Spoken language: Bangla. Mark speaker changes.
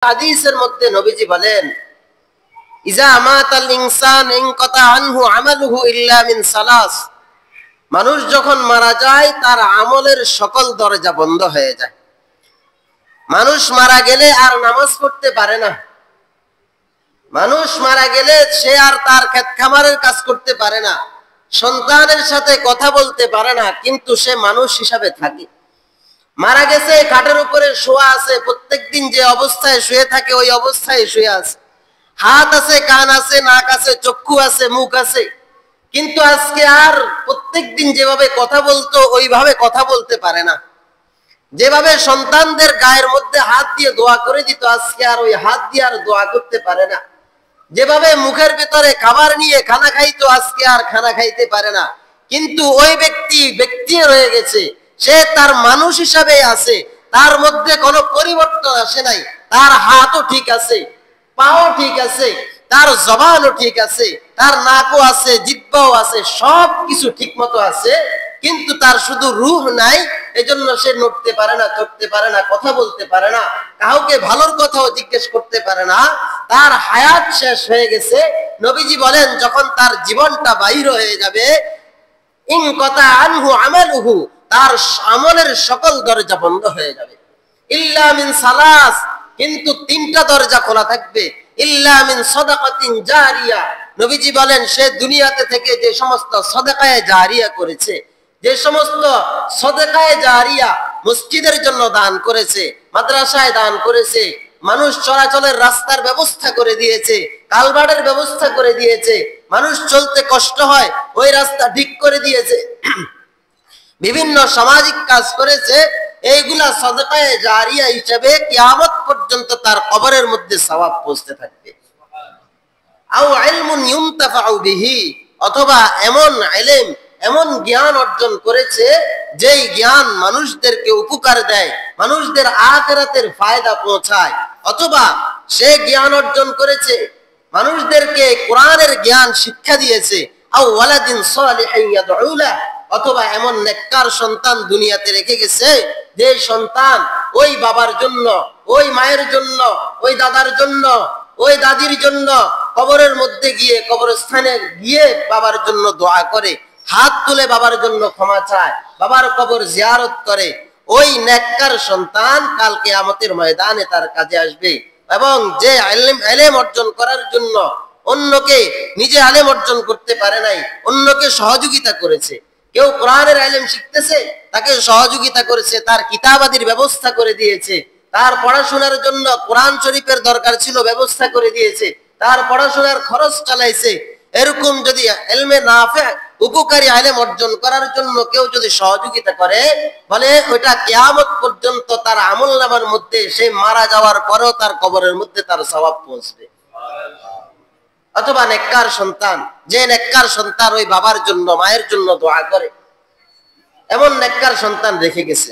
Speaker 1: হাদিসের মধ্যে নবীজি বলেন, ইজা মাতাল ইনসান ইনকাতা আনহু আমালুহু ইল্লা মিন সালাস। মানুষ যখন মারা যায় তার আমলের সকল দরজা বন্ধ হয়ে যায়। মানুষ মারা গেলে আর নামাজ পড়তে পারে না, মানুষ মারা গেলে সে আর তার ক্ষেত খামারের কাজ করতে পারে না, সন্তানের সাথে কথা বলতে পারে না, কিন্তু সে মানুষ হিসাবে থাকে। মারা গেছে, খাটের উপরে শোয়া আছে, প্রত্যেকদিন যে অবস্থায় শুয়ে থাকে ওই অবস্থায় শুয়ে আছে, হাত আছে, কান আছে, নাক আছে, চক্ষু আছে, মুখ আছে, কিন্তু আজকে আর প্রত্যেকদিন যেভাবে কথা বলতো ওইভাবে কথা বলতে পারে না। যেভাবে সন্তানদের গায়ের মধ্যে হাত দিয়ে দোয়া করে দিত, আজকে আর ওই হাত দিয়ে আর দোয়া করতে পারে না। যেভাবে মুখের ভিতরে খাবার নিয়ে খানা খাইতো, আজকে আর খানা খাইতে পারে না। কিন্তু ওই ব্যক্তি রয়ে গেছে, সে তার মানুষ হিসাবে আছে, তার মধ্যে কোনো পরিবর্তন আসে নাই। তার হাতও ঠিক আছে, পাও ঠিক আছে, তার জবানও ঠিক আছে, তার নাকও আছে, জিহ্বাও আছে, সব কিছু ঠিক মতো আছে, কিন্তু তার শুধু রূহ নাই। এজন্য সে নড়তে পারে না, চড়তে পারে না, কথা বলতে পারে না, কাউকে ভালোর কথাও জিজ্ঞেস করতে পারে না। তার হায়াত শেষ হয়ে গেছে। নবীজি বলেন, যখন তার জীবনটা বাহির হয়ে যাবে, ইনকাতা আনহু আমালুহু, তার আমলের সকল দরজা বন্ধ হয়ে যাবে। ইল্লা মিন সালাস, কিন্তু তিনটা দরজা খোলা থাকবে। ইল্লা মিন সাদাকাতিন জারিয়া, নবীজি বলেন সে দুনিয়াতে থেকে যে সমস্ত সাদাকায়ে জারিয়া করেছে, যে সমস্ত সাদাকায়ে জারিয়া মসজিদের জন্য দান করেছে, মাদ্রাসায় দান করেছে, মানুষ চলাচলের রাস্তার ব্যবস্থা করে দিয়েছে, কালভার্টের ব্যবস্থা করে দিয়েছে, মানুষ চলতে কষ্ট হয় ওই রাস্তা ঠিক করে দিয়েছে, বিভিন্ন সামাজিক কাজ করেছে, এইগুলা সাদাকায়ে জারিয়া হিসেবে কিয়ামত পর্যন্ত তার কবরের মধ্যে সওয়াব পৌঁছতে থাকবে। আও ইলমুন ইউনতাফাউ বিহি, অথবা এমন ইলম, এমন জ্ঞান অর্জন করেছে যেই জ্ঞান মানুষদেরকে উপকার দেয়, মানুষদের আখিরাতের ফায়দা পৌঁছায়। অথবা সে জ্ঞান অর্জন করেছে, মানুষদেরকে কোরআনের জ্ঞান শিক্ষা দিয়েছে। আও ওয়ালাদিন সালিহিন ইয়াদউ লা, অথবা এমন নেককার সন্তান দুনিয়াতে রেখে গেছে, যে সন্তান ওই বাবার জন্য, ওই মায়ের জন্য, ওই দাদার জন্য, ওই দাদির জন্য কবরের মধ্যে গিয়ে, কবরস্থানে গিয়ে বাবার জন্য দোয়া করে, হাত তুলে বাবার জন্য ক্ষমা চায়, বাবার কবর জিয়ারত করে। ওই নেককার সন্তান কাল কিয়ামতের ময়দানে তার কাজে আসবে। এবং যে ইলম অর্জন করার জন্য অন্যকে, নিজে ইলম অর্জন করতে পারে নাই, অন্যকে সহযোগিতা করেছে, কেউ কোরআনের ইলম শিখতেছে তাকে সহযোগিতা করেছে, তার কিতাবাদির ব্যবস্থা করে দিয়েছে, তার পড়াশোনার জন্য কোরআন শরীফের দরকার ছিল, ব্যবস্থা করে দিয়েছে, তার পড়াশোনার খরচ চালাইছে। এরকম যদি ইলমে নাফে, উপকারী ইলম অর্জন করার জন্য কেউ যদি সহযোগিতা করে, বলে ওইটা কিয়ামত পর্যন্ত তার আমলনামার মধ্যে, সে মারা যাওয়ার পরেও তার কবরের মধ্যে তার সওয়াব পৌঁছবে। অথবা নেককার সন্তান, যে নেককার সন্তান ওই বাবার জন্য, মায়ের জন্য দোয়া করে, এমন নেককার সন্তান রেখে গেছে।